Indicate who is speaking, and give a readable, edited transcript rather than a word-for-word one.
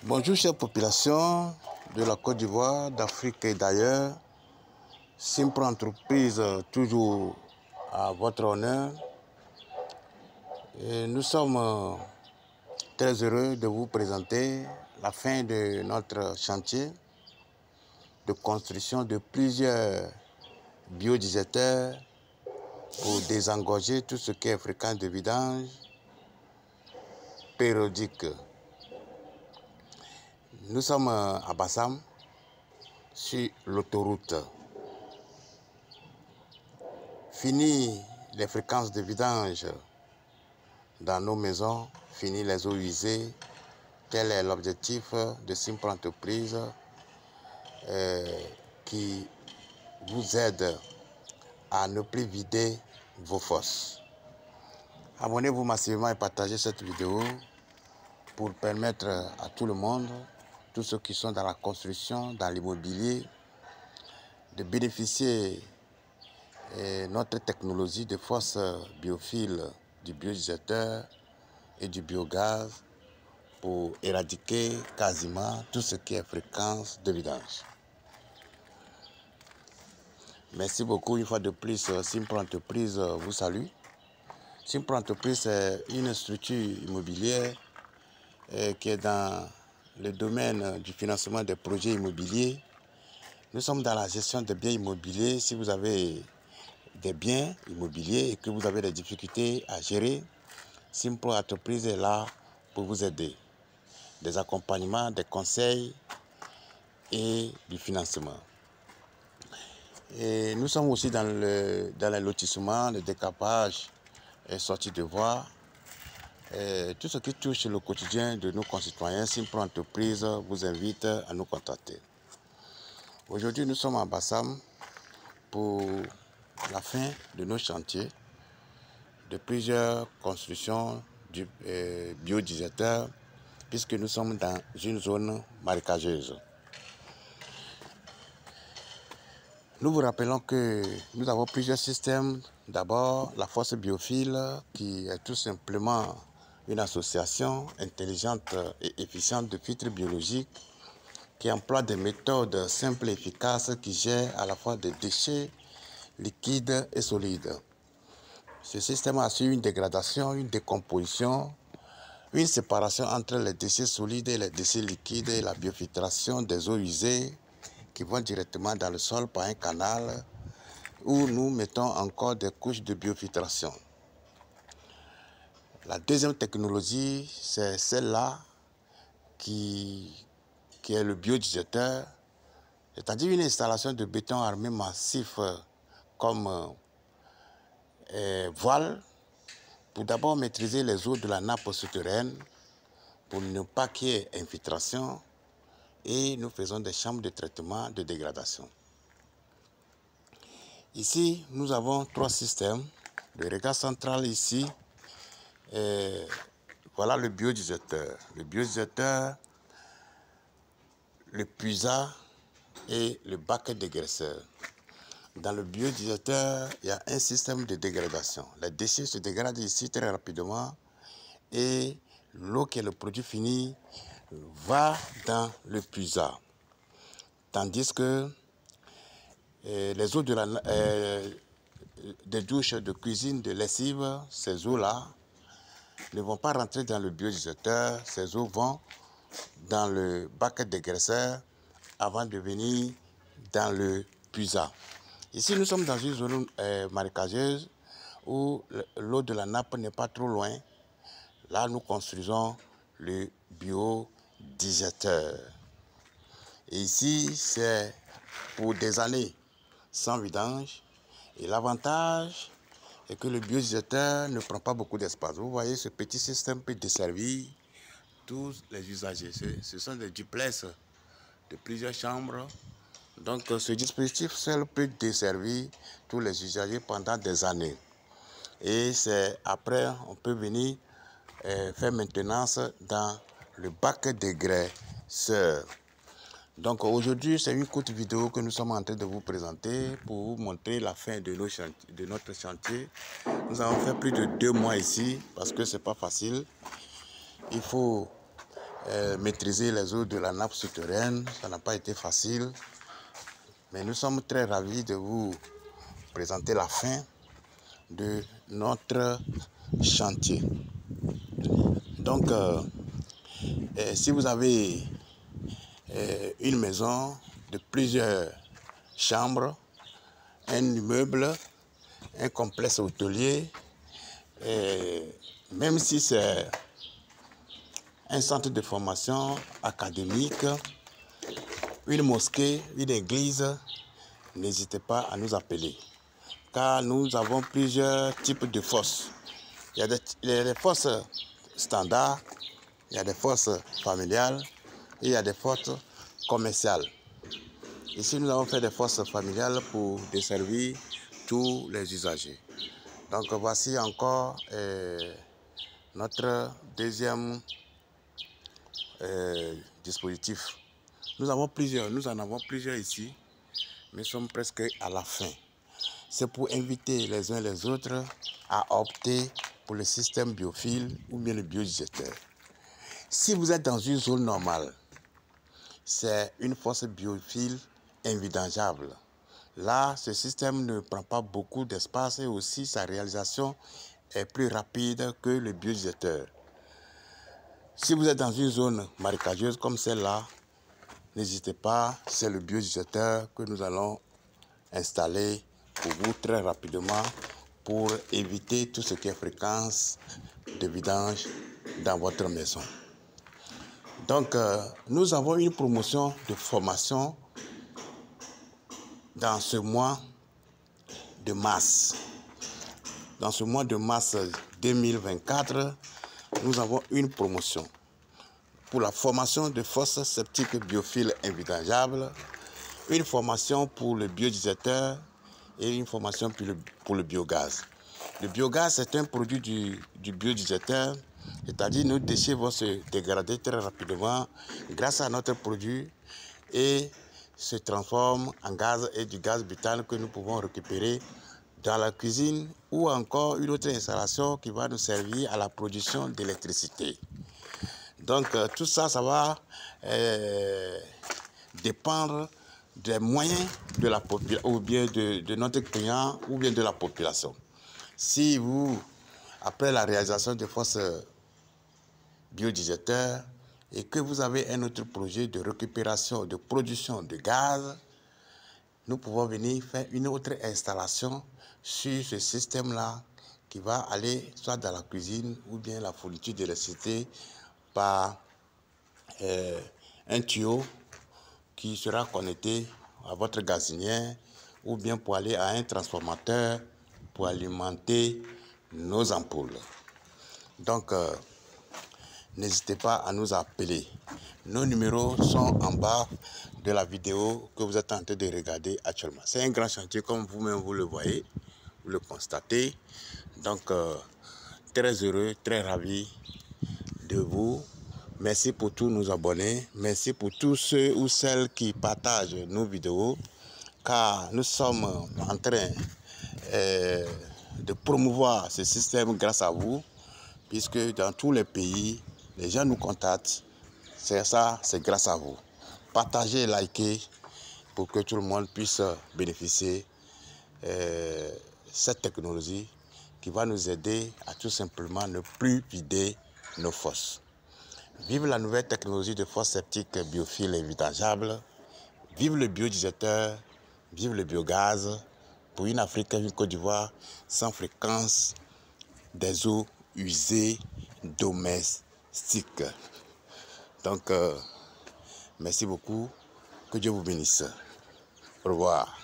Speaker 1: Bonjour chère population de la Côte d'Ivoire, d'Afrique et d'ailleurs. Simpro Entreprise, toujours à votre honneur. Et nous sommes très heureux de vous présenter la fin de notre chantier de construction de plusieurs biodigesteur pour désengorger tout ce qui est fréquence de vidange périodique. Nous sommes à Bassam, sur l'autoroute. Fini les fréquences de vidange dans nos maisons, fini les eaux usées. Tel est l'objectif de Simpro Entreprise qui vous aide à ne plus vider vos fosses. Abonnez-vous massivement et partagez cette vidéo pour permettre à tout le monde, tous ceux qui sont dans la construction, dans l'immobilier, de bénéficier de notre technologie de fosses biophiles, du biodigesteur et du biogaz pour éradiquer quasiment tout ce qui est fréquence de vidange. Merci beaucoup une fois de plus. Simpro Entreprise vous salue. Simpro Entreprise est une structure immobilière qui est dans le domaine du financement des projets immobiliers. Nous sommes dans la gestion des biens immobiliers. Si vous avez des biens immobiliers et que vous avez des difficultés à gérer, Simpro Entreprise est là pour vous aider. Des accompagnements, des conseils et du financement. Et nous sommes aussi dans le lotissement, le décapage et sortie de voies. Tout ce qui touche le quotidien de nos concitoyens, Simpro Entreprise vous invite à nous contacter. Aujourd'hui, nous sommes à Bassam pour la fin de nos chantiers de plusieurs constructions du biodigesteur, puisque nous sommes dans une zone marécageuse. Nous vous rappelons que nous avons plusieurs systèmes. D'abord, la fosse biophile, qui est tout simplement une association intelligente et efficiente de filtres biologiques qui emploie des méthodes simples et efficaces qui gèrent à la fois des déchets liquides et solides. Ce système assure une dégradation, une décomposition, une séparation entre les déchets solides et les déchets liquides et la biofiltration des eaux usées qui vont directement dans le sol par un canal où nous mettons encore des couches de biofiltration. La deuxième technologie, c'est celle-là qui est le biodigesteur, c'est-à-dire une installation de béton armé massif comme voile pour d'abord maîtriser les eaux de la nappe souterraine pour ne pas qu'il y ait infiltration, et nous faisons des chambres de traitement de dégradation. Ici, nous avons trois systèmes. Le regard central ici, voilà le biodigesteur. Le biodigesteur, le puisard et le bac dégraisseur. Dans le biodigesteur, il y a un système de dégradation. Les déchets se dégradent ici très rapidement et l'eau qui est le produit fini va dans le puisard. Tandis que les eaux des douches de cuisine, de lessive, ces eaux-là ne vont pas rentrer dans le biodigesteur. Ces eaux vont dans le bac dégraisseur avant de venir dans le puisard. Ici, nous sommes dans une zone marécageuse où l'eau de la nappe n'est pas trop loin. Là, nous construisons le biodigesteur. Et ici, c'est pour des années sans vidange. Et l'avantage est que le biodigesteur ne prend pas beaucoup d'espace. Vous voyez, ce petit système peut desservir tous les usagers. Ce sont des duplex de plusieurs chambres. Donc, ce dispositif seul peut desservir tous les usagers pendant des années. Et c'est après, on peut venir faire maintenance dans le bac dégraisseur. Donc, aujourd'hui, c'est une courte vidéo que nous sommes en train de vous présenter pour vous montrer la fin de notre chantier. Nous avons fait plus de 2 mois ici parce que c'est pas facile. Il faut maîtriser les eaux de la nappe souterraine. Ça n'a pas été facile. Mais nous sommes très ravis de vous présenter la fin de notre chantier. Donc, si vous avez une maison de plusieurs chambres, un immeuble, un complexe hôtelier, même si c'est un centre de formation académique, une mosquée, une église, n'hésitez pas à nous appeler. Car nous avons plusieurs types de fosses. Il y a des fosses standards, il y a des fosses familiales et il y a des fosses commerciales. Ici, nous avons fait des fosses familiales pour desservir tous les usagers. Donc, voici encore notre deuxième dispositif. Nous en avons plusieurs ici, mais nous sommes presque à la fin. C'est pour inviter les uns les autres à opter pour le système biophile ou bien le biodigesteur. Si vous êtes dans une zone normale, c'est une fosse biophile invidangeable. Là, ce système ne prend pas beaucoup d'espace et aussi sa réalisation est plus rapide que le biodigesteur. Si vous êtes dans une zone marécageuse comme celle-là, n'hésitez pas, c'est le biodigesteur que nous allons installer pour vous très rapidement pour éviter tout ce qui est fréquence de vidange dans votre maison. Donc, nous avons une promotion de formation dans ce mois de mars. Dans ce mois de mars 2024, nous avons une promotion pour la formation de fosses septiques biophiles invidangeables, une formation pour le biodigesteur et une formation pour le biogaz. Le biogaz, c'est un produit du biodigesteur, c'est-à-dire nos déchets vont se dégrader très rapidement grâce à notre produit et se transforment en gaz et du gaz butane que nous pouvons récupérer dans la cuisine ou encore une autre installation qui va nous servir à la production d'électricité. Donc tout ça, ça va dépendre des moyens de la population ou bien de notre client ou bien de la population. Si vous, après la réalisation de fosses biodigesteur et que vous avez un autre projet de récupération, de production de gaz, nous pouvons venir faire une autre installation sur ce système-là qui va aller soit dans la cuisine ou bien la fourniture d'électricité par un tuyau qui sera connecté à votre gazinière ou bien pour aller à un transformateur pour alimenter nos ampoules. Donc, n'hésitez pas à nous appeler. Nos numéros sont en bas de la vidéo que vous êtes en train de regarder actuellement. C'est un grand chantier comme vous-même vous le voyez, vous le constatez. Donc, très heureux, très ravi de vous. Merci pour tous nos abonnés. Merci pour tous ceux ou celles qui partagent nos vidéos. Car nous sommes en train de promouvoir ce système grâce à vous. Puisque dans tous les pays, les gens nous contactent. C'est ça, c'est grâce à vous. Partagez et likez pour que tout le monde puisse bénéficier de cette technologie qui va nous aider à tout simplement ne plus vider nos fosses. Vive la nouvelle technologie de fosse septique biophile invidangeable. Vive le biodigesteur. Vive le biogaz. Pour une Afrique et une Côte d'Ivoire sans fréquence des eaux usées domestiques. Donc, merci beaucoup. Que Dieu vous bénisse. Au revoir.